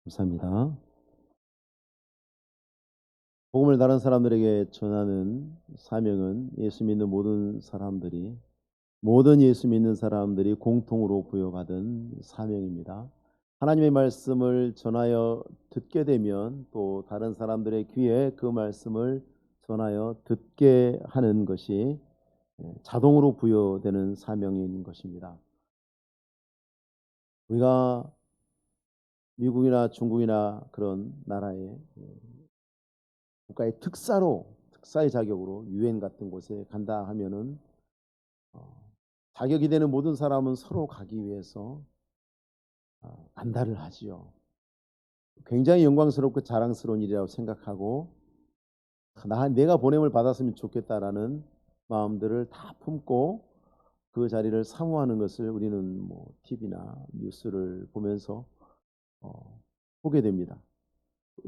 감사합니다. 복음을 다른 사람들에게 전하는 사명은 모든 예수 믿는 사람들이 공통으로 부여받은 사명입니다. 하나님의 말씀을 전하여 듣게 되면 또 다른 사람들의 귀에 그 말씀을 전하여 듣게 하는 것이 자동으로 부여되는 사명인 것입니다. 우리가 미국이나 중국이나 그런 나라의 국가의 특사의 자격으로 유엔 같은 곳에 간다 하면은 자격이 되는 모든 사람은 서로 가기 위해서 안달을 하지요. 굉장히 영광스럽고 자랑스러운 일이라고 생각하고 내가 보냄을 받았으면 좋겠다라는 마음들을 다 품고 그 자리를 사모하는 것을 우리는 TV나 뉴스를 보면서 보게 됩니다.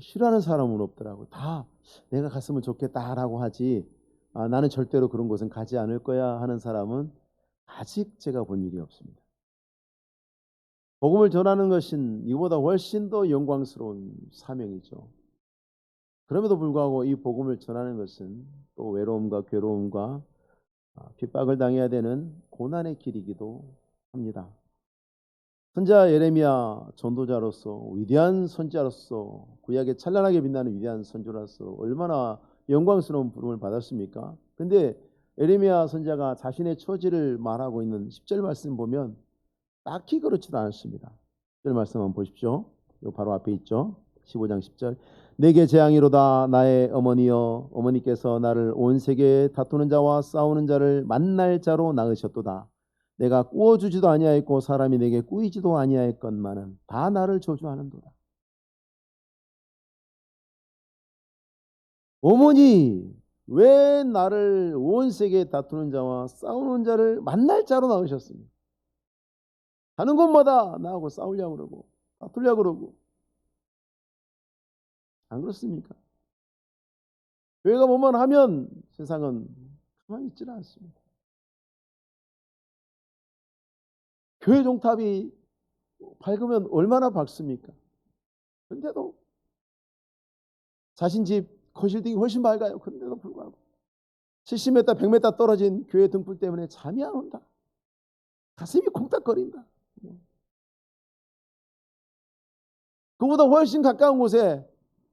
싫어하는 사람은 없더라고. 다 내가 갔으면 좋겠다라고 하지 나는 절대로 그런 곳은 가지 않을 거야 하는 사람은 아직 제가 본 일이 없습니다. 복음을 전하는 것은 이보다 훨씬 더 영광스러운 사명이죠. 그럼에도 불구하고 이 복음을 전하는 것은 또 외로움과 괴로움과 핍박을 당해야 되는 고난의 길이기도 합니다. 선지자 예레미야 전도자로서 위대한 선지자로서 구약에 찬란하게 빛나는 위대한 선지자로서 얼마나 영광스러운 부름을 받았습니까? 근데 예레미야 선지자가 자신의 처지를 말하고 있는 10절 말씀 보면 딱히 그렇지도 않습니다. 10절 말씀 한번 보십시오. 이거 바로 앞에 있죠. 15장 10절. 내게 재앙이로다 나의 어머니여, 어머니께서 나를 온 세계에 다투는 자와 싸우는 자를 만날 자로 낳으셨도다. 내가 꾸어주지도 아니하였고 사람이 내게 꾸이지도 아니하였건만은 다 나를 저주하는도다. 어머니, 왜 나를 온 세계에 다투는 자와 싸우는 자를 만날 자로 낳으셨습니까? 가는 곳마다 나하고 싸우려고 그러고 다투려고 그러고. 안 그렇습니까? 교회가 뭐만 하면 세상은 가만히 있지는 않습니다. 교회 종탑이 밝으면 얼마나 밝습니까? 그런데도 자신 집 거실등이 훨씬 밝아요. 그런데도 불구하고 70m, 100m 떨어진 교회 등불 때문에 잠이 안 온다. 가슴이 콩닥거린다. 그보다 훨씬 가까운 곳에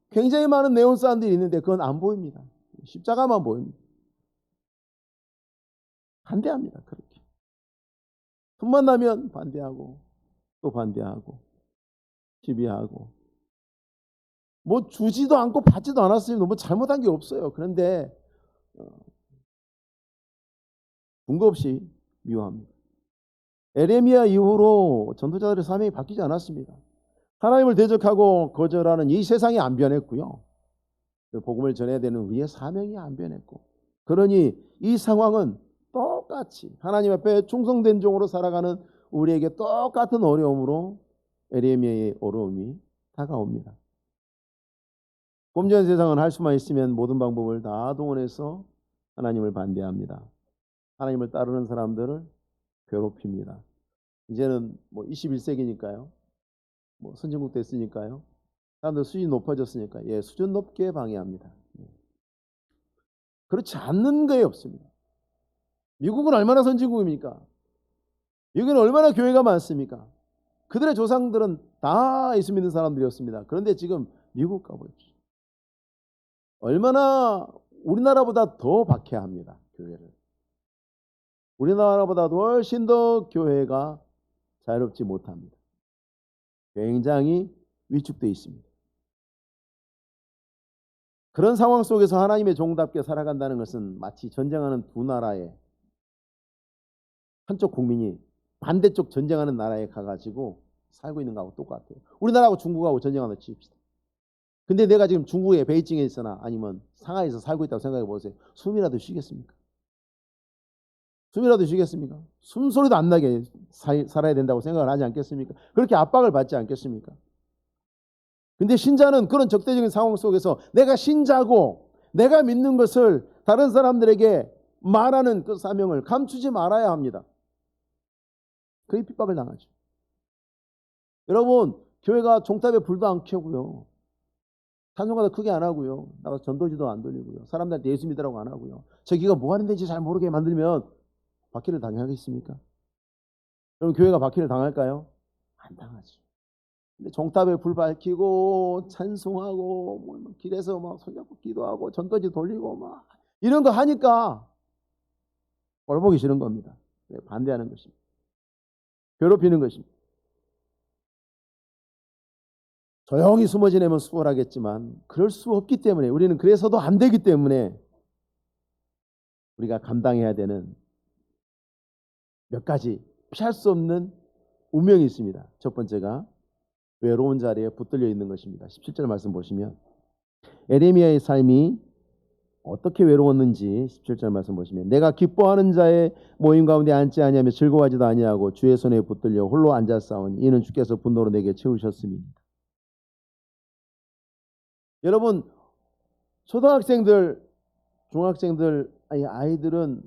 굉장히 많은 네온사인들이 있는데 그건 안 보입니다. 십자가만 보입니다. 반대합니다. 그렇게. 틈만 나면 반대하고 또 반대하고 시비하고 뭐 주지도 않고 받지도 않았어요. 뭐 잘못한 게 없어요. 그런데 근거 없이 미워합니다. 에레미야 이후로 전도자들의 사명이 바뀌지 않았습니다. 하나님을 대적하고 거절하는 이 세상이 안 변했고요. 복음을 전해야 되는 우리의 사명이 안 변했고, 그러니 이 상황은 똑같이 하나님 앞에 충성된 종으로 살아가는 우리에게 똑같은 어려움으로 에레미야의 어려움이 다가옵니다. 범죄한 세상은 할 수만 있으면 모든 방법을 다 동원해서 하나님을 반대합니다. 하나님을 따르는 사람들을 괴롭힙니다. 이제는 21세기니까요. 선진국 됐으니까요. 사람들 수준이 높아졌으니까 수준 높게 방해합니다. 그렇지 않는 게 없습니다. 미국은 얼마나 선진국입니까? 미국은 얼마나 교회가 많습니까? 그들의 조상들은 다 예수 믿는 사람들이었습니다. 그런데 지금 미국 가보십시오. 얼마나 우리나라보다 더 박해합니다. 교회를. 우리나라보다 훨씬 더 교회가 자유롭지 못합니다. 굉장히 위축되어 있습니다. 그런 상황 속에서 하나님의 종답게 살아간다는 것은 마치 전쟁하는 두 나라의 한쪽 국민이 반대쪽 전쟁하는 나라에 가가지고 살고 있는 거하고 똑같아요. 우리나라하고 중국하고 전쟁하는 칩시다. 근데 내가 지금 중국의 베이징에 있거나 아니면 상하이에서 살고 있다고 생각해 보세요. 숨이라도 쉬겠습니까? 숨이라도 쉬겠습니까? 숨소리도 안 나게 살아야 된다고 생각을 하지 않겠습니까? 그렇게 압박을 받지 않겠습니까? 근데 신자는 그런 적대적인 상황 속에서 내가 신자고 내가 믿는 것을 다른 사람들에게 말하는 그 사명을 감추지 말아야 합니다. 그의 핍박을 당하죠. 여러분, 교회가 종탑에 불도 안 켜고요. 찬송가도 크게 안 하고요. 나가서 전도지도 안 돌리고요. 사람들한테 예수 믿으라고 안 하고요. 저기가 뭐 하는 데인지 잘 모르게 만들면 박해를 당하겠습니까? 그럼 교회가 박해를 당할까요? 안 당하죠. 근데 종탑에 불 밝히고 찬송하고 뭐 길에서 막 손잡고 기도하고 전도지 돌리고 막 이런 거 하니까 꼴 보기 싫은 겁니다. 반대하는 것입니다. 괴롭히는 것입니다. 조용히 숨어 지내면 수월하겠지만 그럴 수 없기 때문에, 우리는 그래서도 안 되기 때문에 우리가 감당해야 되는 몇 가지 피할 수 없는 운명이 있습니다. 첫 번째가 외로운 자리에 붙들려 있는 것입니다. 17절 말씀 보시면 에레미야의 삶이 어떻게 외로웠는지 17절 말씀 보시면, 내가 기뻐하는 자의 모임 가운데 앉지 아니하며 즐거워하지도 아니하고 주의 손에 붙들려 홀로 앉았사오니 이는 주께서 분노로 내게 채우셨음이니라. 여러분, 초등학생들, 중학생들, 아이들은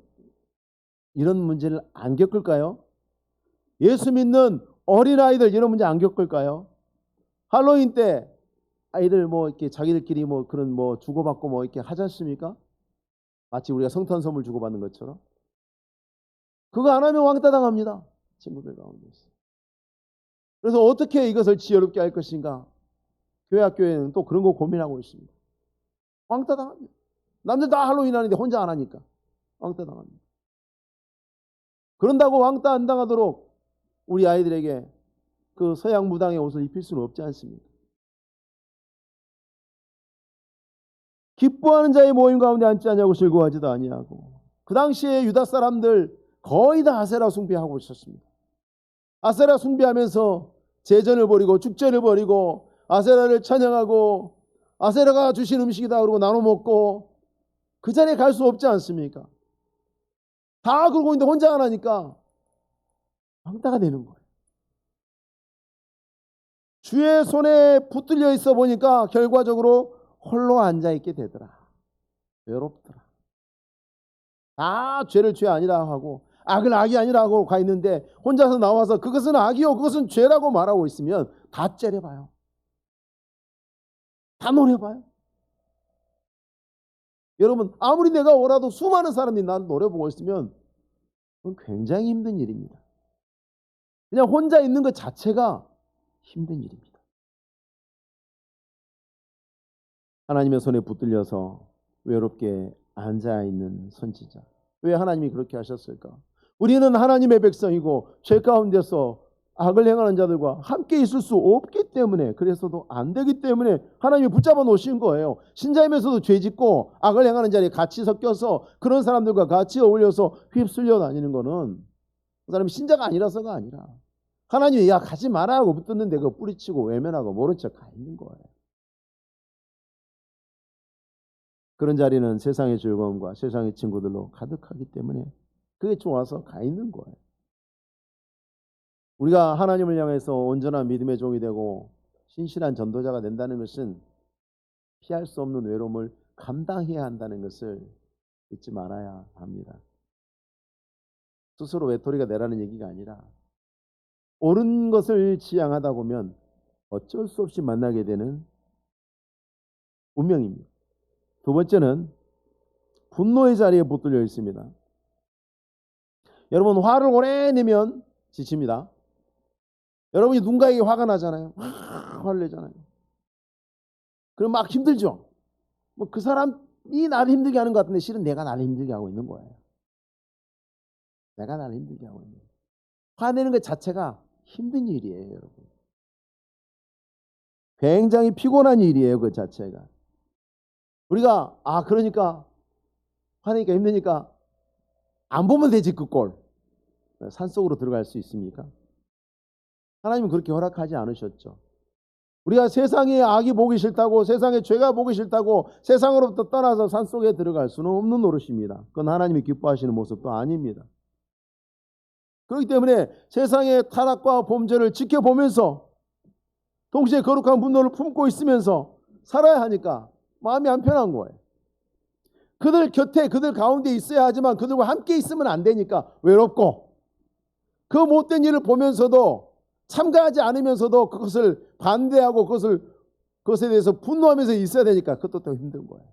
이런 문제를 안 겪을까요? 예수 믿는 어린아이들 이런 문제 안 겪을까요? 할로윈 때 아이들 뭐 이렇게 자기들끼리 뭐 그런 뭐 주고받고 뭐 이렇게 하지 않습니까? 마치 우리가 성탄 선물 주고받는 것처럼. 그거 안 하면 왕따 당합니다. 친구들 가운데서. 그래서 어떻게 이것을 지혜롭게 할 것인가? 교회 학교에는 또 그런 거 고민하고 있습니다. 왕따 당합니다. 남들 다 할로윈 하는데 혼자 안 하니까 왕따 당합니다. 그런다고 왕따 안 당하도록 우리 아이들에게 그 서양 무당의 옷을 입힐 수는 없지 않습니까? 기뻐하는 자의 모임 가운데 앉지 아니하고 즐거워하지도 아니하고. 그 당시에 유다 사람들 거의 다 아세라 숭배하고 있었습니다. 아세라 숭배하면서 제전을 벌이고 축제를 벌이고 아세라를 찬양하고 아세라가 주신 음식이다 그러고 나눠 먹고 그 자리에 갈 수 없지 않습니까? 다 그러고 있는데 혼자 안 하니까 왕따가 되는 거예요. 주의 손에 붙들려 있어 보니까 결과적으로 홀로 앉아있게 되더라. 외롭더라. 다 죄를 죄 아니라 하고 악을 악이 아니라 하고 가 있는데 혼자서 나와서 그것은 악이요 그것은 죄라고 말하고 있으면 다 째려봐요. 다 노려봐요. 여러분, 아무리 내가 오라도 수많은 사람들이 나를 노려보고 있으면 그건 굉장히 힘든 일입니다. 그냥 혼자 있는 것 자체가 힘든 일입니다. 하나님의 손에 붙들려서 외롭게 앉아있는 선지자. 왜 하나님이 그렇게 하셨을까? 우리는 하나님의 백성이고 죄 가운데서 악을 행하는 자들과 함께 있을 수 없기 때문에, 그래서도 안 되기 때문에 하나님이 붙잡아 놓으신 거예요. 신자이면서도 죄 짓고 악을 행하는 자리에 같이 섞여서 그런 사람들과 같이 어울려서 휩쓸려 다니는 거는 그 사람이 신자가 아니라서가 아니라 하나님이 야 가지 마라 하고 붙드는데 그거 뿌리치고 외면하고 모른 척 가 있는 거예요. 그런 자리는 세상의 즐거움과 세상의 친구들로 가득하기 때문에 그게 좋아서 가 있는 거예요. 우리가 하나님을 향해서 온전한 믿음의 종이 되고 신실한 전도자가 된다는 것은 피할 수 없는 외로움을 감당해야 한다는 것을 잊지 말아야 합니다. 스스로 외톨이가 되라는 얘기가 아니라 옳은 것을 지향하다 보면 어쩔 수 없이 만나게 되는 운명입니다. 두 번째는 분노의 자리에 붙들려 있습니다. 여러분, 화를 오래 내면 지칩니다. 여러분이 누군가에게 화가 나잖아요. 화를 내잖아요. 그럼 막 힘들죠. 뭐 그 사람이 나를 힘들게 하는 것 같은데 실은 내가 나를 힘들게 하고 있는 거예요. 내가 나를 힘들게 하고 있는 거예요. 화내는 것 자체가 힘든 일이에요, 여러분. 굉장히 피곤한 일이에요, 그 자체가. 우리가 그러니까 화내니까 힘드니까 안 보면 되지 그 꼴. 산속으로 들어갈 수 있습니까? 하나님은 그렇게 허락하지 않으셨죠. 우리가 세상의 악이 보기 싫다고, 세상의 죄가 보기 싫다고 세상으로부터 떠나서 산속에 들어갈 수는 없는 노릇입니다. 그건 하나님이 기뻐하시는 모습도 아닙니다. 그렇기 때문에 세상의 타락과 범죄를 지켜보면서 동시에 거룩한 분노를 품고 있으면서 살아야 하니까 마음이 안 편한 거예요. 그들 곁에, 그들 가운데 있어야 하지만 그들과 함께 있으면 안 되니까 외롭고, 그 못된 일을 보면서도 참가하지 않으면서도 그것을 반대하고 그것에 대해서 분노하면서 있어야 되니까 그것도 또 힘든 거예요.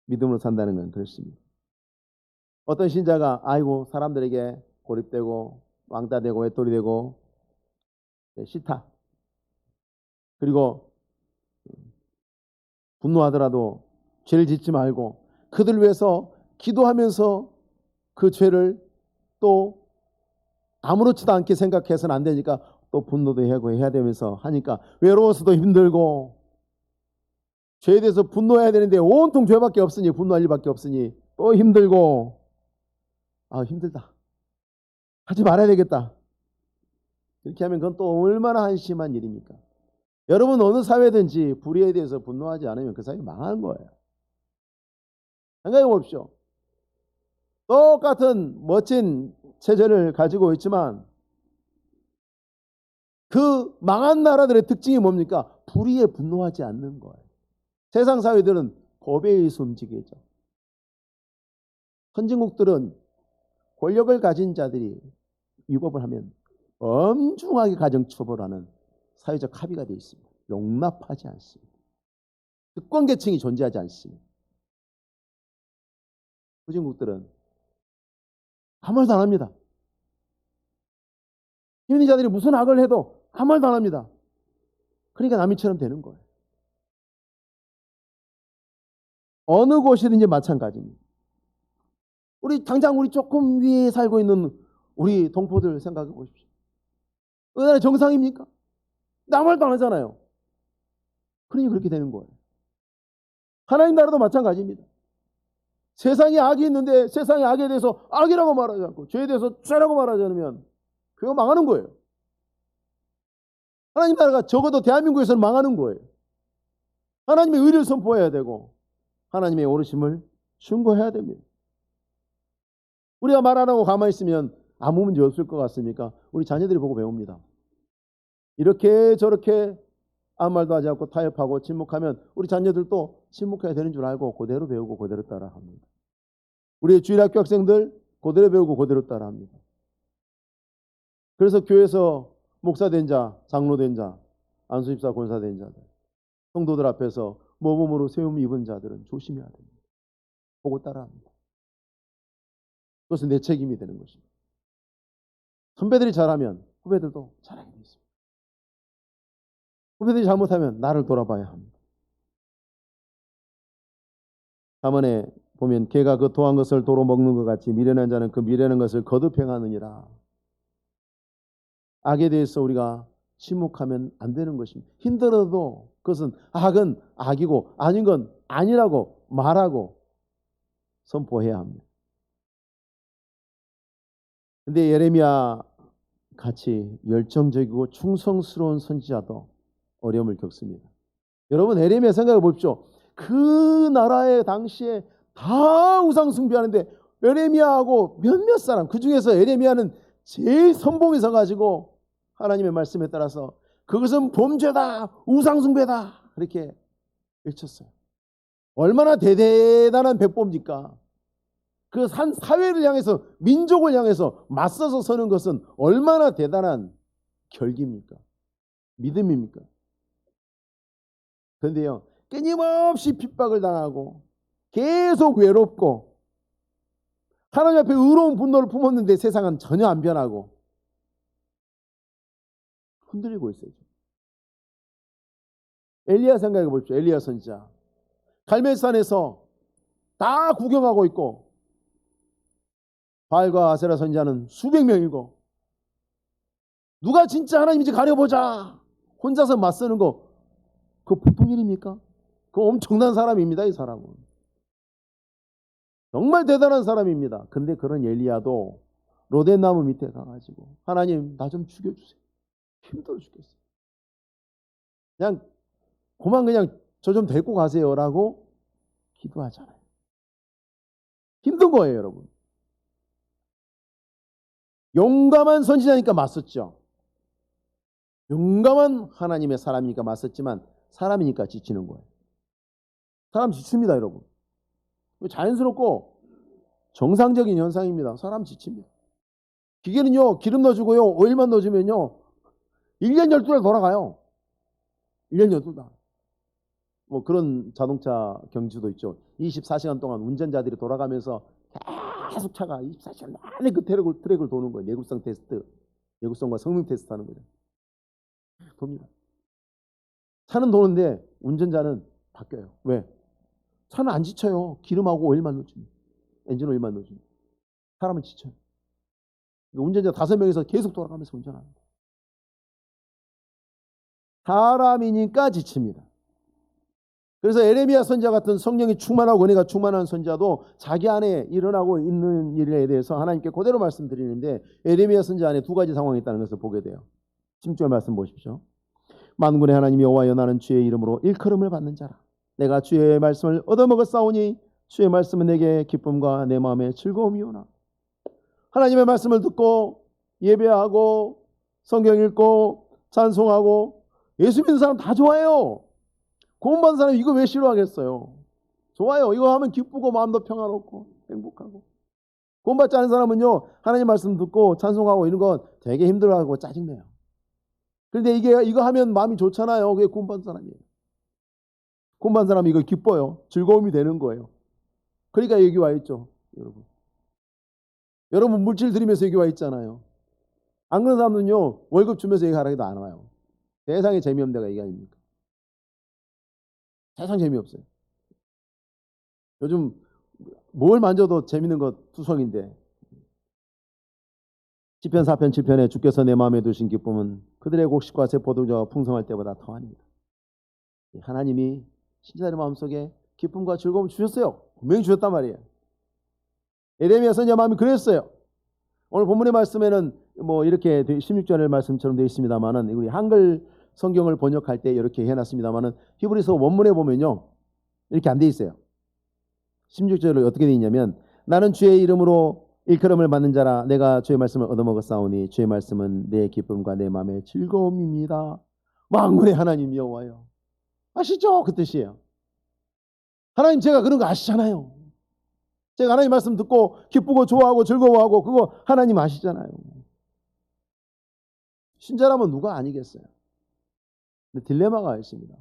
믿음으로 산다는 건 그렇습니다. 어떤 신자가 아이고 사람들에게 고립되고 왕따되고 외톨이 되고 싫다. 그리고 분노하더라도 죄를 짓지 말고 그들 위해서 기도하면서 그 죄를 또 아무렇지도 않게 생각해서는 안 되니까 또 분노도 하고 해야 되면서 하니까 외로워서도 힘들고 죄에 대해서 분노해야 되는데 온통 죄밖에 없으니 분노할 일밖에 없으니 또 힘들고 힘들다. 하지 말아야 되겠다. 이렇게 하면 그건 또 얼마나 한심한 일입니까? 여러분 어느 사회든지 불의에 대해서 분노하지 않으면 그 사회 망하는 거예요. 생각해 보십시오. 똑같은 멋진 체제를 가지고 있지만 그 망한 나라들의 특징이 뭡니까? 불의에 분노하지 않는 거예요. 세상 사회들은 법에 의해서 움직이죠. 선진국들은 권력을 가진 자들이 위법을 하면 엄중하게 가정처벌하는 사회적 합의가 되어 있습니다. 용납하지 않습니다. 특권계층이 존재하지 않습니다. 후진국들은 아무 말도 안 합니다. 힘있는 자들이 무슨 악을 해도 아무 말도 안 합니다. 그러니까 남이처럼 되는 거예요. 어느 곳이든지 마찬가지입니다. 당장 우리 조금 위에 살고 있는 우리 동포들 생각해 보십시오. 어느 나라 정상입니까? 아무 말도 안 하잖아요. 그러니 그렇게 되는 거예요. 하나님 나라도 마찬가지입니다. 세상에 악이 있는데 세상의 악에 대해서 악이라고 말하지 않고 죄에 대해서 죄라고 말하지 않으면 그거 망하는 거예요. 하나님 나라가 적어도 대한민국에서는 망하는 거예요. 하나님의 의를 선포해야 되고 하나님의 오르심을 충고해야 됩니다. 우리가 말 안 하고 가만히 있으면 아무 문제 없을 것 같습니까? 우리 자녀들이 보고 배웁니다. 이렇게 저렇게 아무 말도 하지 않고 타협하고 침묵하면 우리 자녀들도 침묵해야 되는 줄 알고 그대로 배우고 그대로 따라합니다. 우리의 주일학교 학생들 그대로 배우고 그대로 따라합니다. 그래서 교회에서 목사 된 자, 장로 된 자, 안수집사 권사 된 자들, 성도들 앞에서 모범으로 세움 입은 자들은 조심해야 됩니다. 보고 따라합니다. 그것은 내 책임이 되는 것입니다. 선배들이 잘하면 후배들도 잘하게 되어 있습니다. 후배들이 잘못하면 나를 돌아봐야 합니다. 4번에 보면 개가 그 토한 것을 도로 먹는 것 같이 미련한 자는 그 미련한 것을 거듭 행하느니라. 악에 대해서 우리가 침묵하면 안 되는 것입니다. 힘들어도 그것은 악은 악이고 아닌 건 아니라고 말하고 선포해야 합니다. 근데 예레미야 같이 열정적이고 충성스러운 선지자도 어려움을 겪습니다. 여러분 예레미야 생각해 보십시오. 그 나라의 당시에 다 우상 숭배하는데 예레미야하고 몇몇 사람, 그 중에서 예레미야는 제일 선봉에 서가지고 하나님의 말씀에 따라서 그것은 범죄다, 우상 숭배다 그렇게 외쳤어요. 얼마나 대단한 백보입니까? 그 사회를 향해서, 민족을 향해서 맞서서 서는 것은 얼마나 대단한 결기입니까? 믿음입니까? 그런데요, 끊임없이 핍박을 당하고 계속 외롭고 하나님 앞에 의로운 분노를 품었는데 세상은 전혀 안 변하고 흔들리고 있어요. 엘리야 생각해 보십시오. 엘리야 선지자 갈멜산에서 다 구경하고 있고 바알과 아세라 선지자는 수백 명이고 누가 진짜 하나님인지 가려보자 혼자서 맞서는 거 그거 보통 일입니까? 그거 엄청난 사람입니다. 이 사람은 정말 대단한 사람입니다. 근데 그런 엘리야도 로덴나무 밑에 가가지고 하나님 나 좀 죽여주세요. 힘들어 죽겠어요. 그냥 저 좀 데리고 가세요라고 기도하잖아요. 힘든 거예요, 여러분. 용감한 선지자니까 맞섰죠. 용감한 하나님의 사람이니까 맞섰지만 사람이니까 지치는 거예요. 사람 지칩니다, 여러분. 자연스럽고 정상적인 현상입니다. 사람 지칩니다. 기계는요, 기름 넣어주고요, 오일만 넣어주면요, 1년 12달 돌아가요. 1년 12달. 뭐 그런 자동차 경주도 있죠. 24시간 동안 운전자들이 돌아가면서 계속 차가 24시간 내내 그 트랙을 도는 거예요. 내구성 테스트, 내구성과 성능 테스트 하는 거죠. 돕니다. 차는 도는데 운전자는 바뀌어요. 왜? 차는 안 지쳐요. 기름하고 오일만 넣어주면. 엔진 오일만 넣어주면. 사람은 지쳐요. 운전자 5명이서 계속 돌아가면서 운전합니다. 사람이니까 지칩니다. 그래서 에레미야 선지자 같은 성령이 충만하고 은혜가 충만한 선지자도 자기 안에 일어나고 있는 일에 대해서 하나님께 그대로 말씀드리는데, 에레미야 선지자 안에 두 가지 상황이 있다는 것을 보게 돼요. 16절 말씀 보십시오. 만군의 하나님 여호와여, 나는 주의 이름으로 일컬음을 받는 자라. 내가 주의 말씀을 얻어먹었사오니 주의 말씀은 내게 기쁨과 내 마음의 즐거움이오나. 하나님의 말씀을 듣고 예배하고 성경 읽고 찬송하고 예수 믿는 사람 다 좋아해요. 구원받은 사람 이거 왜 싫어하겠어요? 좋아요. 이거 하면 기쁘고 마음도 평화롭고 행복하고. 구원받지 않은 사람은요, 하나님 말씀 듣고 찬송하고 이런 거 되게 힘들어하고 짜증내요. 그런데 이거 하면 마음이 좋잖아요. 그게 구원받은 사람이에요. 구원받은 사람이 이거 기뻐요. 즐거움이 되는 거예요. 그러니까 여기 와 있죠, 여러분. 여러분 물질 드리면서 여기 와 있잖아요. 안 그런 사람은요, 월급 주면서 여기 가라기도 안 와요. 세상에 재미없는 데가 이게 아닙니까? 세상 재미없어요. 요즘 뭘 만져도 재밌는 거 투성인데, 시편 4편 7편에 주께서 내 마음에 두신 기쁨은 그들의 곡식과 새 포도주가 풍성할 때보다 더하니라. 하나님이 신자들의 마음속에 기쁨과 즐거움을 주셨어요. 분명히 주셨단 말이에요. 에레미야 선지자 마음이 그랬어요. 오늘 본문의 말씀에는 뭐 이렇게 16절의 말씀처럼 되어 있습니다만은, 우리 한글 성경을 번역할 때 이렇게 해놨습니다만은, 히브리서 원문에 보면요, 이렇게 안 돼 있어요. 16절에 어떻게 되어 있냐면, 나는 주의 이름으로 일컬음을 받는 자라. 내가 주의 말씀을 얻어먹었사오니 주의 말씀은 내 기쁨과 내 마음의 즐거움입니다. 만군의 하나님 여호와여. 아시죠? 그 뜻이에요. 하나님, 제가 그런 거 아시잖아요. 제가 하나님 말씀 듣고 기쁘고 좋아하고 즐거워하고 그거 하나님 아시잖아요. 신자라면 누가 아니겠어요? 근데 딜레마가 있습니다.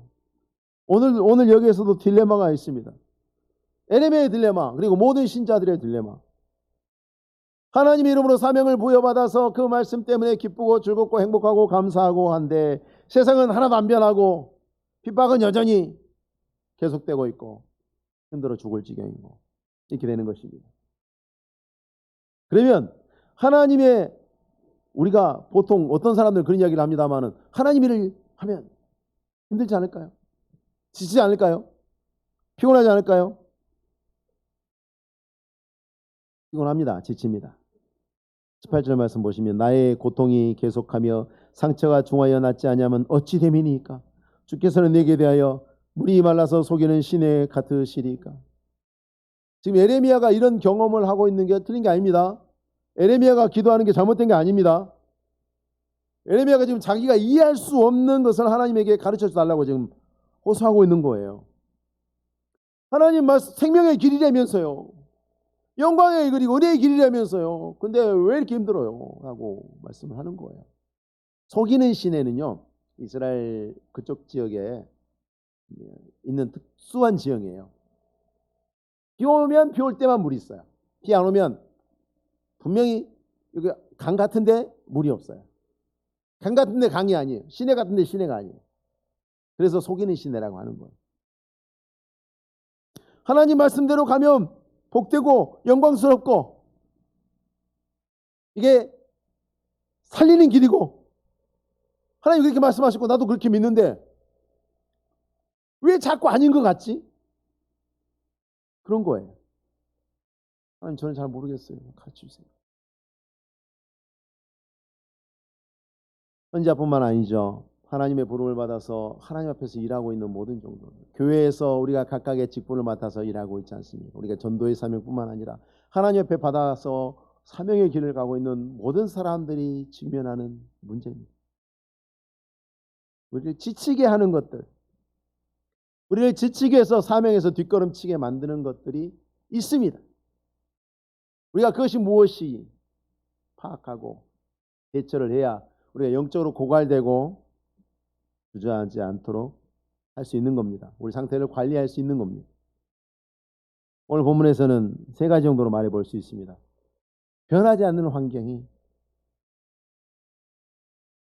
오늘 여기에서도 딜레마가 있습니다. 에레미야의 딜레마, 그리고 모든 신자들의 딜레마. 하나님 이름으로 사명을 부여받아서 그 말씀 때문에 기쁘고 즐겁고 행복하고 감사하고 한데, 세상은 하나도 안 변하고 핍박은 여전히 계속되고 있고 힘들어 죽을 지경이고 이렇게 되는 것입니다. 그러면 하나님의, 우리가 보통 어떤 사람들은 그런 이야기를 합니다마는, 하나님 일을 하면 힘들지 않을까요? 지치지 않을까요? 피곤하지 않을까요? 피곤합니다. 지칩니다. 18절 말씀 보시면, 나의 고통이 계속하며 상처가 중하여 낫지 아니하면 어찌 됨이니까? 주께서는 내게 대하여 물이 말라서 속이는 시내 같으시리까? 지금 에레미야가 이런 경험을 하고 있는 게 틀린 게 아닙니다. 에레미야가 기도하는 게 잘못된 게 아닙니다. 에레미야가 지금 자기가 이해할 수 없는 것을 하나님에게 가르쳐 달라고 지금 호소하고 있는 거예요. 하나님 말씀 생명의 길이라면서요, 영광의 그리고 은혜의 길이라면서요, 근데 왜 이렇게 힘들어요? 라고 말씀을 하는 거예요. 속이는 시내는요, 이스라엘 그쪽 지역에 있는 특수한 지형이에요. 비 오면 비 올 때만 물이 있어요. 비 안 오면 분명히 여기 강 같은데 물이 없어요. 강 같은데 강이 아니에요. 시내 같은데 시내가 아니에요. 그래서 속이는 시내라고 하는 거예요. 하나님 말씀대로 가면 복되고 영광스럽고 이게 살리는 길이고, 하나님 그렇게 말씀하시고 나도 그렇게 믿는데 왜 자꾸 아닌 것 같지? 그런 거예요. 하나님, 저는 잘 모르겠어요. 가르쳐 주세요. 선지자뿐만 아니죠. 하나님의 부름을 받아서 하나님 앞에서 일하고 있는 모든 종들, 교회에서 우리가 각각의 직분을 맡아서 일하고 있지 않습니까? 우리가 전도의 사명뿐만 아니라 하나님 앞에 받아서 사명의 길을 가고 있는 모든 사람들이 직면하는 문제입니다. 우리를 지치게 하는 것들, 우리를 지치게 해서 사명에서 뒷걸음치게 만드는 것들이 있습니다. 우리가 그것이 무엇이 파악하고 대처를 해야 우리가 영적으로 고갈되고 주저하지 않도록 할 수 있는 겁니다. 우리 상태를 관리할 수 있는 겁니다. 오늘 본문에서는 세 가지 정도로 말해 볼 수 있습니다. 변하지 않는 환경이,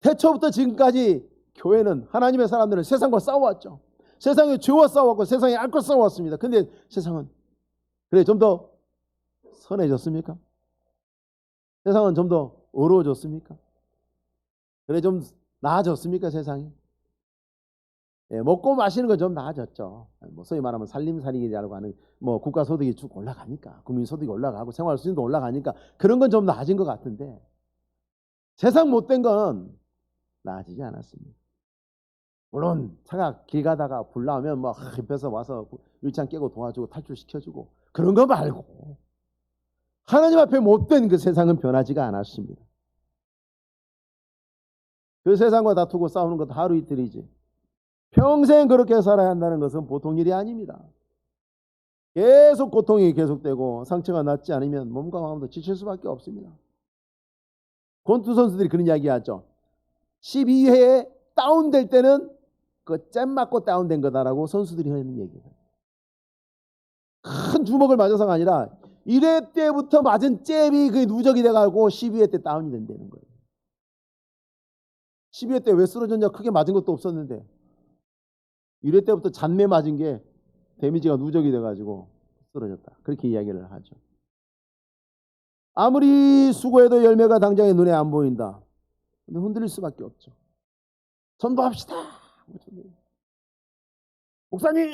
태초부터 지금까지 교회는, 하나님의 사람들은 세상과 싸워왔죠. 세상의 죄와 싸워왔고 세상의 악과 싸워왔습니다. 근데 세상은 그래 좀 더 선해졌습니까? 세상은 좀 더 어려워졌습니까? 그래 좀 나아졌습니까? 세상이? 예, 먹고 마시는 건 좀 나아졌죠. 뭐 소위 말하면 살림살이라고 하는, 뭐 국가 소득이 쭉 올라가니까, 국민 소득이 올라가고 생활 수준도 올라가니까 그런 건 좀 나아진 것 같은데, 세상 못된 건 나아지지 않았습니다. 물론 차가 길 가다가 불 나오면 막 옆에서 와서 유리창 깨고 도와주고 탈출시켜주고 그런 거 말고, 하나님 앞에 못된 그 세상은 변하지가 않았습니다. 그 세상과 다투고 싸우는 것도 하루 이틀이지 평생 그렇게 살아야 한다는 것은 보통 일이 아닙니다. 계속 고통이 계속되고 상처가 낫지 않으면 몸과 마음도 지칠 수밖에 없습니다. 권투 선수들이 그런 이야기 하죠. 12회에 다운될 때는 그 잼 맞고 다운된 거다라고 선수들이 하는 얘기예요. 큰 주먹을 맞아서가 아니라 1회 때부터 맞은 잼이 그 누적이 돼가지고 12회 때 다운이 된다는 거예요. 12회 때 왜 쓰러졌냐? 크게 맞은 것도 없었는데 1회 때부터 잔매 맞은 게 데미지가 누적이 돼가지고 쓰러졌다. 그렇게 이야기를 하죠. 아무리 수고해도 열매가 당장에 눈에 안 보인다. 근데 흔들릴 수밖에 없죠. 전도합시다. 목사님,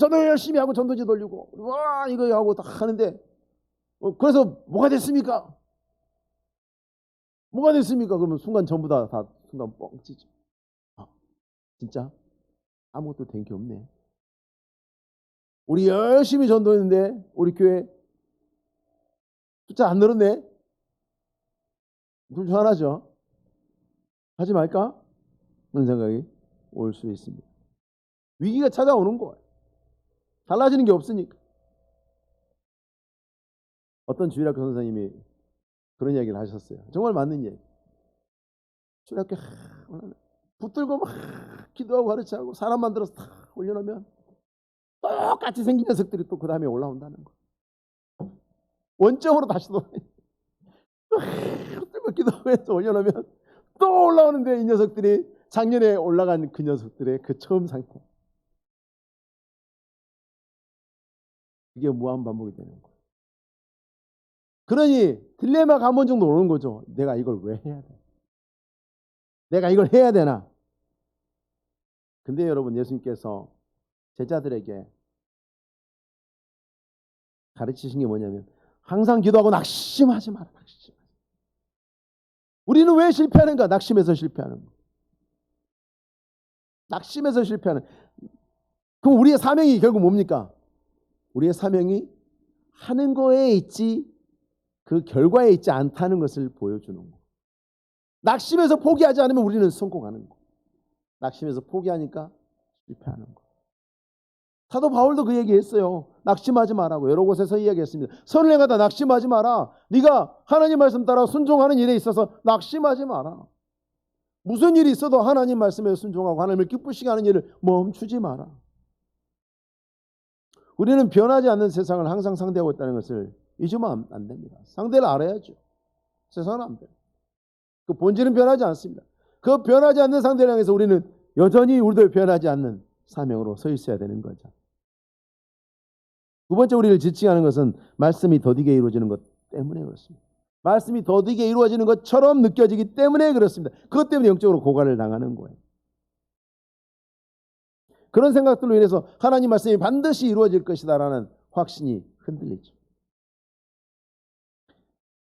전도 열심히 하고 전도지 돌리고 와 이거 하고 다 하는데 그래서 뭐가 됐습니까? 뭐가 됐습니까? 그러면 순간 전부 다 순간 뻥 찌죠. 진짜 아무것도 된 게 없네. 우리 열심히 전도했는데 우리 교회 숫자 안 늘었네. 둘 중 하나죠. 하지 말까? 그런 생각이 올 수 있습니다. 위기가 찾아오는 거예요. 달라지는 게 없으니까. 어떤 주일학교 선생님이 그런 이야기를 하셨어요. 정말 맞는 얘기. 주일학교 붙들고 막 기도하고 가르치고 사람 만들어서 다 올려놓으면 똑같이 생긴 녀석들이 또 그 다음에 올라온다는 거. 원점으로 다시 돌아요. 붙들고 기도해서 올려놓으면 또 올라오는데 이 녀석들이 작년에 올라간 그 녀석들의 그 처음 상태. 이게 무한반복이 되는 거예요. 그러니 딜레마가 한 번 정도 오는 거죠. 내가 이걸 왜 해야 돼? 내가 이걸 해야 되나? 근데 여러분, 예수님께서 제자들에게 가르치신 게 뭐냐면 항상 기도하고 낙심하지 마라. 낙심하지. 우리는 왜 실패하는가? 낙심해서 실패하는 거. 낙심해서 실패하는. 그럼 우리의 사명이 결국 뭡니까? 우리의 사명이 하는 거에 있지 그 결과에 있지 않다는 것을 보여주는 거. 낙심해서 포기하지 않으면 우리는 성공하는 거. 낙심해서 포기하니까 실패하는 거. 사도 바울도 그 얘기했어요. 낙심하지 마라고 여러 곳에서 이야기했습니다. 선을 행하다 낙심하지 마라. 네가 하나님 말씀 따라 순종하는 일에 있어서 낙심하지 마라. 무슨 일이 있어도 하나님 말씀에 순종하고 하나님을 기쁘시게 하는 일을 멈추지 마라. 우리는 변하지 않는 세상을 항상 상대하고 있다는 것을 잊으면 안 됩니다. 상대를 알아야죠. 세상은 안 돼요. 그 본질은 변하지 않습니다. 그 변하지 않는 상대를 향해서 우리는 여전히 우리도 변하지 않는 사명으로 서 있어야 되는 거죠. 두 번째 우리를 지칭하는 것은 말씀이 더디게 이루어지는 것 때문에 그렇습니다. 말씀이 더디게 이루어지는 것처럼 느껴지기 때문에 그렇습니다. 그것 때문에 영적으로 고갈을 당하는 거예요. 그런 생각들로 인해서 하나님 말씀이 반드시 이루어질 것이다라는 확신이 흔들리죠.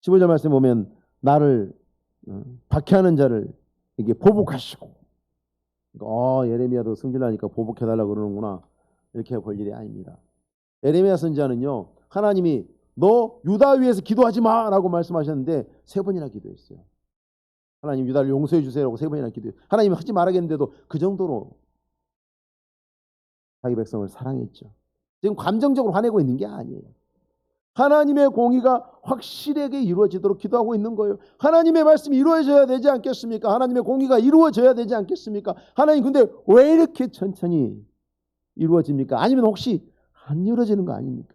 15절 말씀에 보면 나를 박해하는 자를 이게 보복하시고, 예레미야도 승질나니까 보복해달라고 그러는구나, 이렇게 볼 일이 아닙니다. 예레미야 선지자는요, 하나님이 너 유다 위해서 기도하지 마라고 말씀하셨는데 3번이나 기도했어요. 하나님 유다를 용서해 주세요라고 3번이나 기도해요. 하나님이 하지 말아야겠는데도 그 정도로 자기 백성을 사랑했죠. 지금 감정적으로 화내고 있는 게 아니에요. 하나님의 공의가 확실하게 이루어지도록 기도하고 있는 거예요. 하나님의 말씀이 이루어져야 되지 않겠습니까? 하나님의 공의가 이루어져야 되지 않겠습니까? 하나님 근데 왜 이렇게 천천히 이루어집니까? 아니면 혹시 안 이루어지는 거 아닙니까?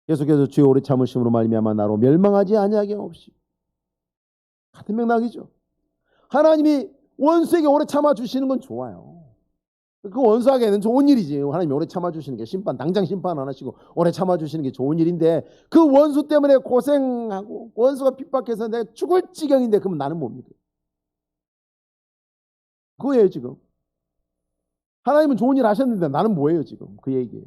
계속해서 주의 오래 참으심으로 말미암아 나로 멸망하지 아니하게 없이. 같은 맥락이죠. 하나님이 원수에게 오래 참아주시는 건 좋아요. 그 원수에게는 좋은 일이지. 하나님이 오래 참아주시는 게 당장 심판 안 하시고 오래 참아주시는 게 좋은 일인데 그 원수 때문에 고생하고 원수가 핍박해서 내가 죽을 지경인데 그러면 나는 뭡니까? 그거예요 지금. 하나님은 좋은 일 하셨는데 나는 뭐예요 지금? 그 얘기예요.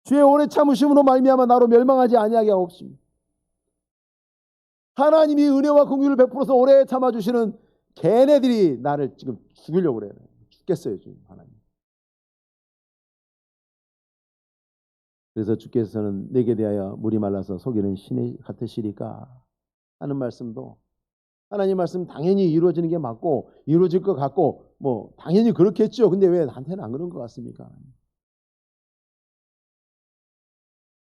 주의 오래 참으심으로 말미암아 나로 멸망하지 아니하게 하옵소서. 하나님이 은혜와 긍휼을 베풀어서 오래 참아주시는 걔네들이 나를 지금 죽이려고 그래요. 죽겠어요 지금 하나님. 그래서 주께서는 내게 대하여 물이 말라서 속이는 신이 같으시리까 하는 말씀도 하나님 말씀 당연히 이루어지는 게 맞고 이루어질 것 같고 뭐 당연히 그렇겠죠. 근데 왜 나한테는 안 그런 것 같습니까?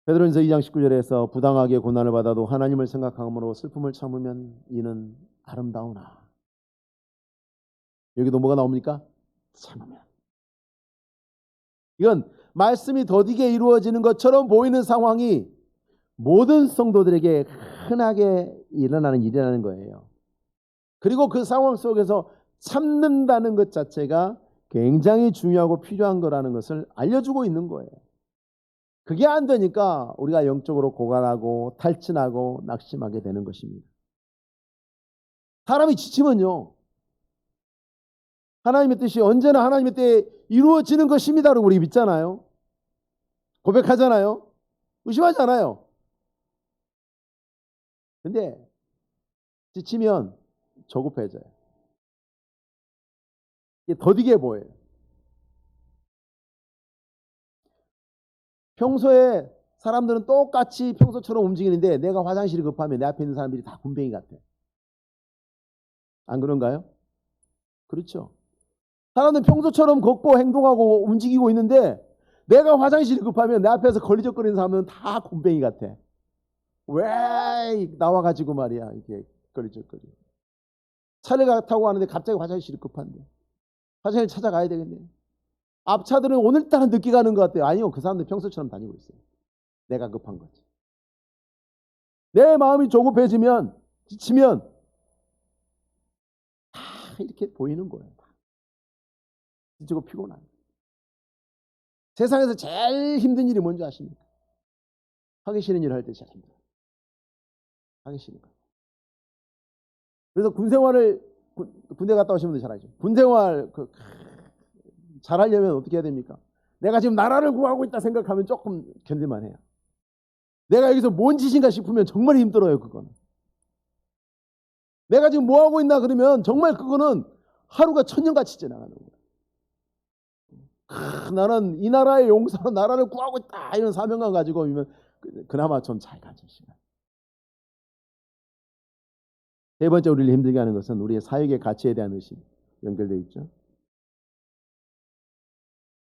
베드로전서 2장 19절에서 부당하게 고난을 받아도 하나님을 생각함으로 슬픔을 참으면 이는 아름다우나. 여기도 뭐가 나옵니까? 참으면. 이건 말씀이 더디게 이루어지는 것처럼 보이는 상황이 모든 성도들에게 흔하게 일어나는 일이라는 거예요. 그리고 그 상황 속에서 참는다는 것 자체가 굉장히 중요하고 필요한 거라는 것을 알려주고 있는 거예요. 그게 안 되니까 우리가 영적으로 고갈하고 탈진하고 낙심하게 되는 것입니다. 사람이 지치면요, 하나님의 뜻이 언제나 하나님의 때에 이루어지는 것입니다라고 우리 믿잖아요. 고백하잖아요. 의심하지 않아요. 근데 지치면 조급해져요. 이게 더디게 보여요. 평소에 사람들은 똑같이 평소처럼 움직이는데 내가 화장실이 급하면 내 앞에 있는 사람들이 다 군뱅이 같아. 안 그런가요? 그렇죠. 사람들은 평소처럼 걷고 행동하고 움직이고 있는데 내가 화장실이 급하면 내 앞에서 걸리적거리는 사람들은 다 군뱅이 같아. 왜 나와가지고 말이야 이렇게 걸리적거리. 차를 타고 가는데 갑자기 화장실이 급한데 화장실 찾아가야 되겠네. 앞차들은 오늘따라 늦게 가는 것 같아요. 아니요, 그 사람들 평소처럼 다니고 있어요. 내가 급한 거지. 내 마음이 조급해지면 지치면 다 이렇게 보이는 거예요. 지치고 피곤한. 세상에서 제일 힘든 일이 뭔지 아십니까? 하기 싫은 일을 할 때 제일 힘들어요. 하기 싫으니까. 그래서 군대 갔다 오신 분들 잘 알죠. 군생활 잘하려면 어떻게 해야 됩니까? 내가 지금 나라를 구하고 있다 생각하면 조금 견딜만 해요. 내가 여기서 뭔 짓인가 싶으면 정말 힘들어요. 그거는. 내가 지금 뭐 하고 있나 그러면 정말 그거는 하루가 천년같이 지나가는 거예요. 나는 이 나라의 용사로 나라를 구하고 있다 이런 사명감 가지고 오면 그나마 좀 잘 가죠. 시간. 세 번째 우리를 힘들게 하는 것은 우리의 사역의 가치에 대한 의심 연결되어 있죠.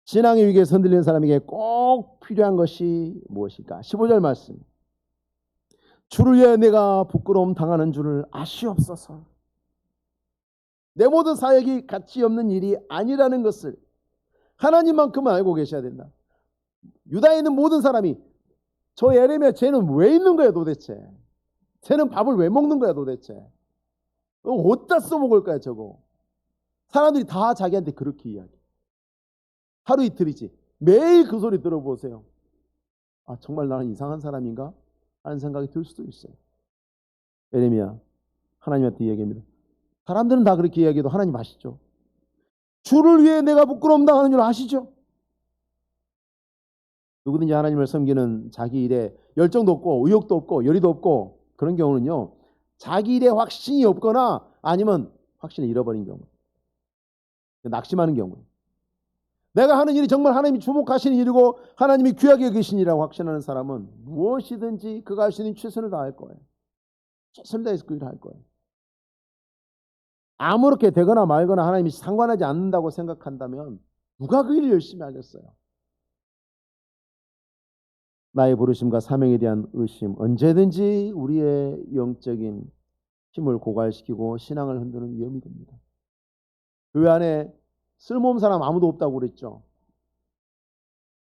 신앙의 위기에 흔들리는 사람에게 꼭 필요한 것이 무엇일까? 15절 말씀. 주를 위해 내가 부끄러움 당하는 줄을 아시옵소서. 내 모든 사역이 가치 없는 일이 아니라는 것을 하나님만큼은 알고 계셔야 된다. 유다에 있는 모든 사람이 저 예레미야 쟤는 왜 있는 거야 도대체? 쟤는 밥을 왜 먹는 거야 도대체? 어디다 써먹을 거야 저거? 사람들이 다 자기한테 그렇게 이야기해. 하루 이틀이지. 매일 그 소리 들어보세요. 아 정말 나는 이상한 사람인가? 하는 생각이 들 수도 있어요. 예레미야 하나님한테 이야기합니다. 사람들은 다 그렇게 이야기해도 하나님 아시죠? 주를 위해 내가 부끄러움 당하는 줄 아시죠? 누구든지 하나님을 섬기는 자기 일에 열정도 없고 의욕도 없고 열의도 없고 그런 경우는요. 자기 일에 확신이 없거나 아니면 확신을 잃어버린 경우. 낙심하는 경우예요. 내가 하는 일이 정말 하나님이 주목하시는 일이고 하나님이 귀하게 여기신 일이라고 확신하는 사람은 무엇이든지 그가 할 수 있는 최선을 다할 거예요. 최선을 다해서 그 일을 할 거예요. 아무렇게 되거나 말거나 하나님이 상관하지 않는다고 생각한다면 누가 그 일을 열심히 하겠어요? 나의 부르심과 사명에 대한 의심, 언제든지 우리의 영적인 힘을 고갈시키고 신앙을 흔드는 위험이 됩니다. 교회 안에 쓸모없는 사람 아무도 없다고 그랬죠.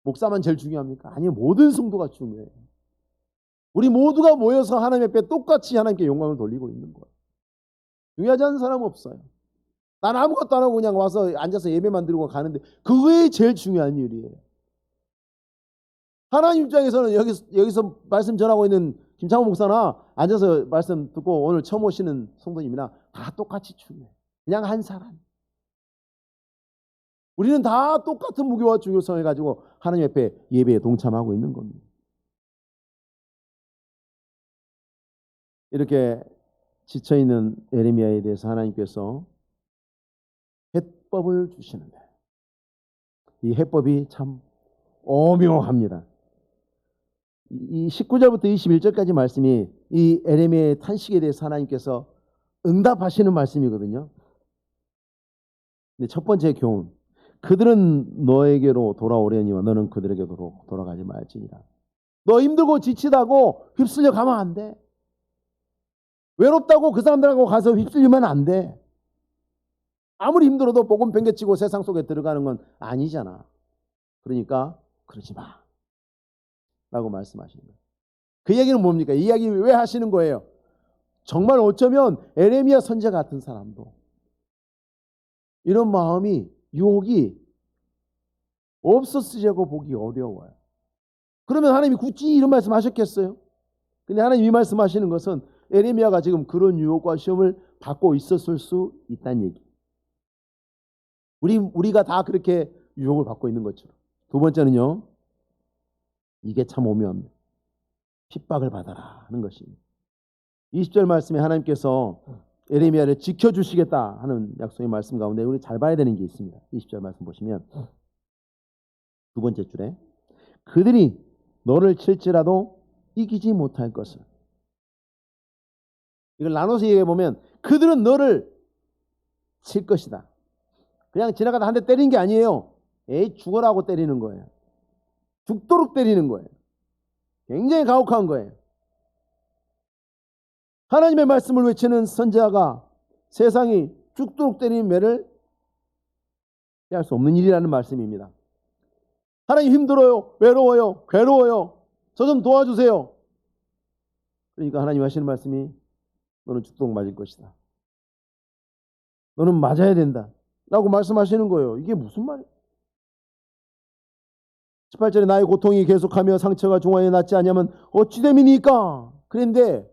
목사만 제일 중요합니까? 아니요, 모든 성도가 중요해요. 우리 모두가 모여서 하나님 앞에 똑같이 하나님께 영광을 돌리고 있는 거예요. 중요하지 않은 사람은 없어요. 난 아무것도 안 하고 그냥 와서 앉아서 예배만 드리고 가는데 그게 제일 중요한 일이에요. 하나님 입장에서는 여기서 말씀 전하고 있는 김창호 목사나 앉아서 말씀 듣고 오늘 처음 오시는 성도님이나 다 똑같이 중요해요. 그냥 한 사람. 우리는 다 똑같은 무게와 중요성을 가지고 하나님 앞에 예배에 동참하고 있는 겁니다. 이렇게 지쳐있는 예레미야에 대해서 하나님께서 해법을 주시는데 이 해법이 참 오묘합니다. 이 19절부터 21절까지 말씀이 이 예레미야의 탄식에 대해서 하나님께서 응답하시는 말씀이거든요. 근데 첫 번째 교훈, 그들은 너에게로 돌아오려니와 너는 그들에게로 돌아가지 말지니라. 너 힘들고 지치다고 휩쓸려 가면 안 돼. 외롭다고 그 사람들하고 가서 휩쓸리면 안 돼. 아무리 힘들어도 복음 benge치고 세상 속에 들어가는 건 아니잖아. 그러니까 그러지 마 라고 말씀하시는 거예요. 그 얘기는 뭡니까? 이 이야기 왜 하시는 거예요? 정말 어쩌면 에레미야 선지자 같은 사람도 이런 마음이, 유혹이 없었으려고 보기 어려워요. 그러면 하나님이 굳이 이런 말씀 하셨겠어요? 근데 하나님이 이 말씀하시는 것은 에레미야가 지금 그런 유혹과 시험을 받고 있었을 수 있다는 얘기. 우리가 다 그렇게 유혹을 받고 있는 것처럼. 두 번째는요, 이게 참 오묘합니다. 핍박을 받아라 하는 것입니다. 20절 말씀에 하나님께서 에레미야를 지켜주시겠다 하는 약속의 말씀 가운데 우리 잘 봐야 되는 게 있습니다. 20절 말씀 보시면 두 번째 줄에 그들이 너를 칠지라도 이기지 못할 것을. 이걸 나눠서 얘기해 보면 그들은 너를 칠 것이다. 그냥 지나가다 한 대 때리는 게 아니에요. 에이 죽어라고 때리는 거예요. 죽도록 때리는 거예요. 굉장히 가혹한 거예요. 하나님의 말씀을 외치는 선지자가 세상이 죽도록 때리는 매를 피할 수 없는 일이라는 말씀입니다. 하나님 힘들어요. 외로워요. 괴로워요. 저 좀 도와주세요. 그러니까 하나님 하시는 말씀이 너는 죽도록 맞을 것이다. 너는 맞아야 된다. 라고 말씀하시는 거예요. 이게 무슨 말이에요? 18절에 나의 고통이 계속하며 상처가 중화에 낫지 않냐면 어찌 됨이니까. 그런데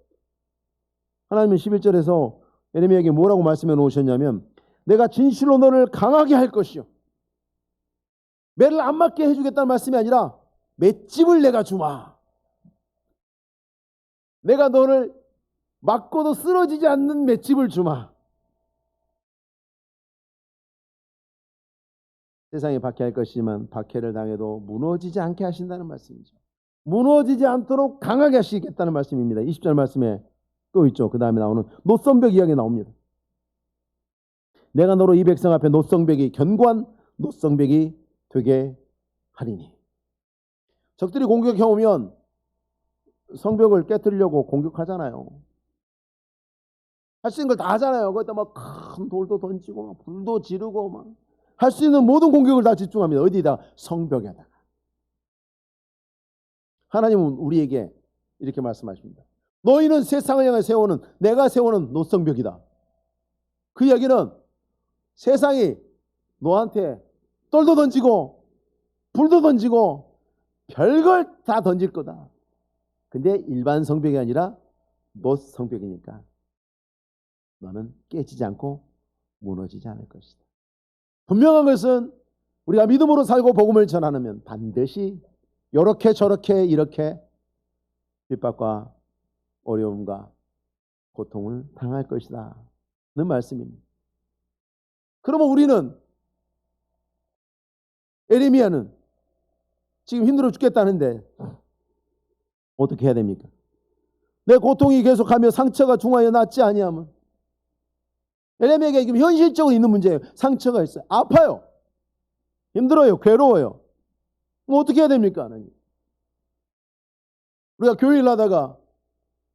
하나님은 11절에서 예레미야에게 뭐라고 말씀해 놓으셨냐면 내가 진실로 너를 강하게 할 것이요. 매를 안 맞게 해주겠다는 말씀이 아니라 맷집을 내가 주마. 내가 너를 맞고도 쓰러지지 않는 맷집을 주마. 세상에 박해할 것이지만 박해를 당해도 무너지지 않게 하신다는 말씀이죠. 무너지지 않도록 강하게 하시겠다는 말씀입니다. 20절 말씀에 또 있죠. 그 다음에 나오는 노성벽 이야기 나옵니다. 내가 너로 이 백성 앞에 노성벽이 견고한 노성벽이 되게 하리니. 적들이 공격해 오면 성벽을 깨뜨리려고 공격하잖아요. 할 수 있는 걸 다 하잖아요. 거기다 막 큰 돌도 던지고 막 불도 지르고 막 할 수 있는 모든 공격을 다 집중합니다. 어디다? 성벽에다가. 하나님은 우리에게 이렇게 말씀하십니다. 너희는 세상을 향해 세우는 내가 세우는 노성벽이다. 그 이야기는 세상이 너한테 돌도 던지고 불도 던지고 별걸 다 던질 거다. 근데 일반 성벽이 아니라 노성벽이니까 너는 깨지지 않고 무너지지 않을 것이다. 분명한 것은 우리가 믿음으로 살고 복음을 전하면 반드시 이렇게 저렇게 이렇게 핍박과 어려움과 고통을 당할 것이다 는 말씀입니다. 그러면 우리는 예레미야는 지금 힘들어 죽겠다는데 어떻게 해야 됩니까? 내 고통이 계속하며 상처가 중하여 낫지 아니하면. 예레미야에게 지금 현실적으로 있는 문제예요. 상처가 있어요. 아파요. 힘들어요. 괴로워요. 뭐 어떻게 해야 됩니까? 하나님. 우리가 교회일 하다가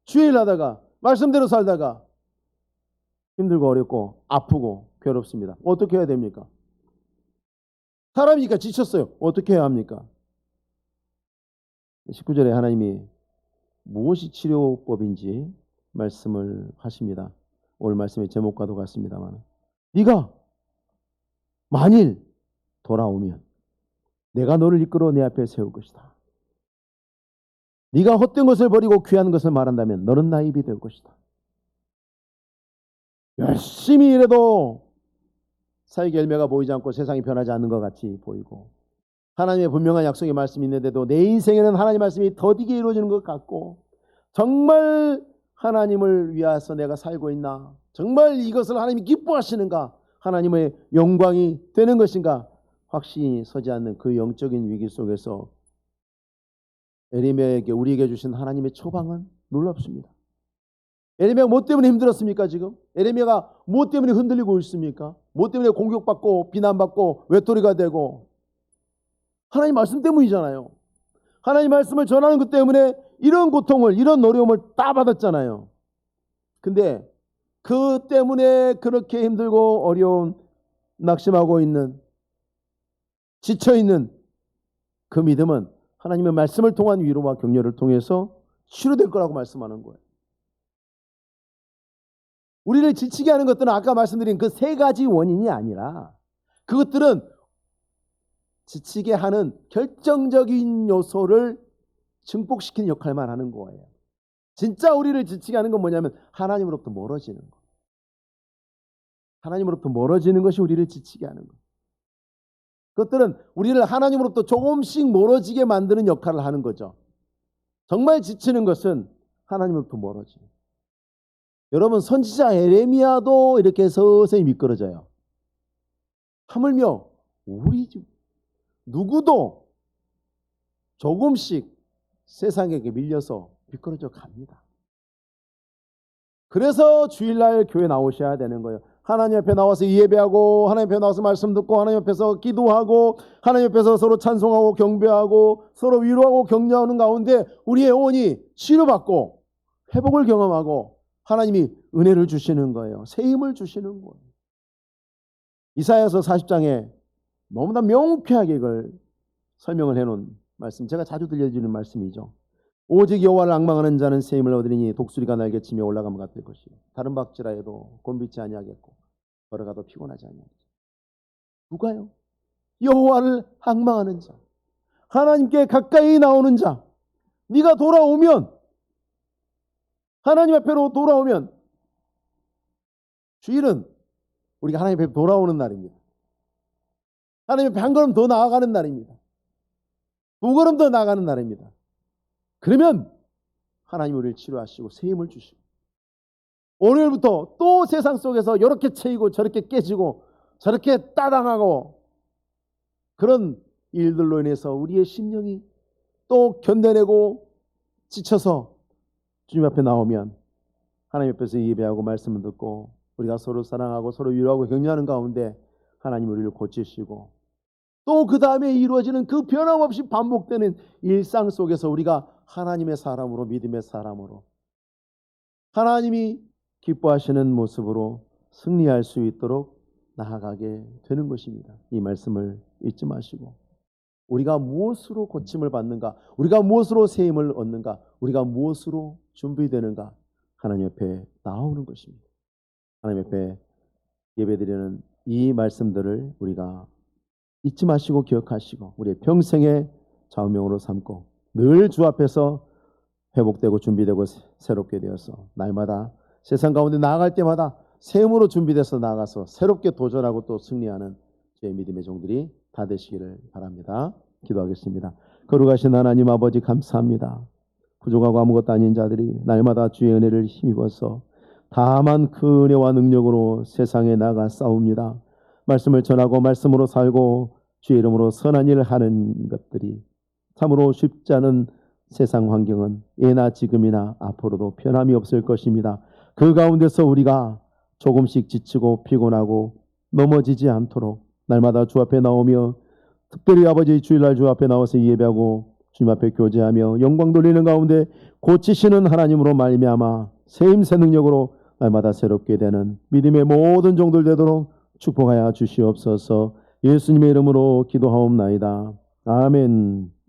주일 하다가 말씀대로 살다가 힘들고 어렵고 아프고 괴롭습니다. 어떻게 해야 됩니까? 사람이니까 지쳤어요. 어떻게 해야 합니까? 19절에 하나님이 무엇이 치료법인지 말씀을 하십니다. 오늘 말씀의 제목과도 같습니다만, 네가 만일 돌아오면 내가 너를 이끌어 내 앞에 세울 것이다. 네가 헛된 것을 버리고 귀한 것을 말한다면 너는 나의 입이 될 것이다. 열심히 일해도 사역의 열매가 보이지 않고 세상이 변하지 않는 것 같이 보이고, 하나님의 분명한 약속의 말씀이 있는데도 내 인생에는 하나님의 말씀이 더디게 이루어지는 것 같고, 정말 하나님을 위해서 내가 살고 있나? 정말 이것을 하나님이 기뻐하시는가? 하나님의 영광이 되는 것인가? 확신이 서지 않는 그 영적인 위기 속에서 에레미야에게 우리에게 주신 하나님의 처방은 놀랍습니다. 에레미야가 뭐 때문에 힘들었습니까? 지금 에레미야가 뭐 때문에 흔들리고 있습니까? 뭐 때문에 공격받고 비난받고 외톨이가 되고? 하나님 말씀 때문이잖아요. 하나님 말씀을 전하는 것 때문에 이런 고통을, 이런 어려움을 다 받았잖아요. 근데 그 때문에 그렇게 힘들고 어려운, 낙심하고 있는, 지쳐있는 그 믿음은 하나님의 말씀을 통한 위로와 격려를 통해서 치료될 거라고 말씀하는 거예요. 우리를 지치게 하는 것들은 아까 말씀드린 그 세 가지 원인이 아니라, 그것들은 지치게 하는 결정적인 요소를 증폭시키는 역할만 하는 거예요. 진짜 우리를 지치게 하는 건 뭐냐면 하나님으로부터 멀어지는 거. 하나님으로부터 멀어지는 것이 우리를 지치게 하는 거. 그것들은 우리를 하나님으로부터 조금씩 멀어지게 만드는 역할을 하는 거죠. 정말 지치는 것은 하나님으로부터 멀어지는. 여러분, 선지자 에레미야도 이렇게 서서히 미끄러져요. 하물며 우리 누구도 조금씩 세상에게 밀려서 미끄러져 갑니다. 그래서 주일날 교회 나오셔야 되는 거예요. 하나님 앞에 나와서 예배하고, 하나님 앞에 나와서 말씀 듣고, 하나님 앞에서 기도하고, 하나님 앞에서 서로 찬송하고 경배하고 서로 위로하고 격려하는 가운데 우리의 영혼이 치료받고 회복을 경험하고 하나님이 은혜를 주시는 거예요. 새 힘을 주시는 거예요. 이사야서 40장에 너무나 명쾌하게 이걸 설명을 해놓은 말씀, 제가 자주 들려주는 말씀이죠. 오직 여호와를 앙망하는 자는 새 힘을 얻으리니 독수리가 날개치며 올라가면 같을 것이요 다른 박지라 해도 곤비지 아니하겠고 걸어가도 피곤하지 아니하겠죠. 누가요? 여호와를 앙망하는 자, 하나님께 가까이 나오는 자. 네가 돌아오면, 하나님 앞에로 돌아오면, 주일은 우리가 하나님 앞에 돌아오는 날입니다. 하나님 앞에 한 걸음 더 나아가는 날입니다. 두 걸음 더 나아가는 날입니다. 그러면 하나님 우리를 치료하시고 새 힘을 주시고, 오늘부터 또 세상 속에서 이렇게 채이고 저렇게 깨지고 저렇게 따당하고 그런 일들로 인해서 우리의 심령이 또 견뎌내고 지쳐서 주님 앞에 나오면 하나님 앞에서 예배하고 말씀을 듣고 우리가 서로 사랑하고 서로 위로하고 격려하는 가운데 하나님 우리를 고치시고, 또 그 다음에 이루어지는 그 변함없이 반복되는 일상 속에서 우리가 하나님의 사람으로, 믿음의 사람으로, 하나님이 기뻐하시는 모습으로 승리할 수 있도록 나아가게 되는 것입니다. 이 말씀을 잊지 마시고, 우리가 무엇으로 고침을 받는가, 우리가 무엇으로 새 힘을 얻는가, 우리가 무엇으로 준비되는가, 하나님 옆에 나오는 것입니다. 하나님 옆에 예배드리는 이 말씀들을 우리가 잊지 마시고 기억하시고 우리의 평생의 좌우명으로 삼고 늘 주 앞에서 회복되고 준비되고 새롭게 되어서 날마다 세상 가운데 나아갈 때마다 새 힘으로 준비돼서 나아가서 새롭게 도전하고 또 승리하는 제 믿음의 종들이 다 되시기를 바랍니다. 기도하겠습니다. 거룩하신 하나님 아버지, 감사합니다. 부족하고 아무것도 아닌 자들이 날마다 주의 은혜를 힘입어서 다만 그 은혜와 능력으로 세상에 나가 싸웁니다. 말씀을 전하고 말씀으로 살고 주의 이름으로 선한 일을 하는 것들이 참으로 쉽지 않은 세상 환경은 예나 지금이나 앞으로도 변함이 없을 것입니다. 그 가운데서 우리가 조금씩 지치고 피곤하고 넘어지지 않도록 날마다 주 앞에 나오며, 특별히 아버지 주일날 주 앞에 나와서 예배하고 주님 앞에 교제하며 영광 돌리는 가운데 고치시는 하나님으로 말미암아 새임새 능력으로 날마다 새롭게 되는 믿음의 모든 종들 되도록 축복하여 주시옵소서. 예수님의 이름으로 기도하옵나이다. 아멘.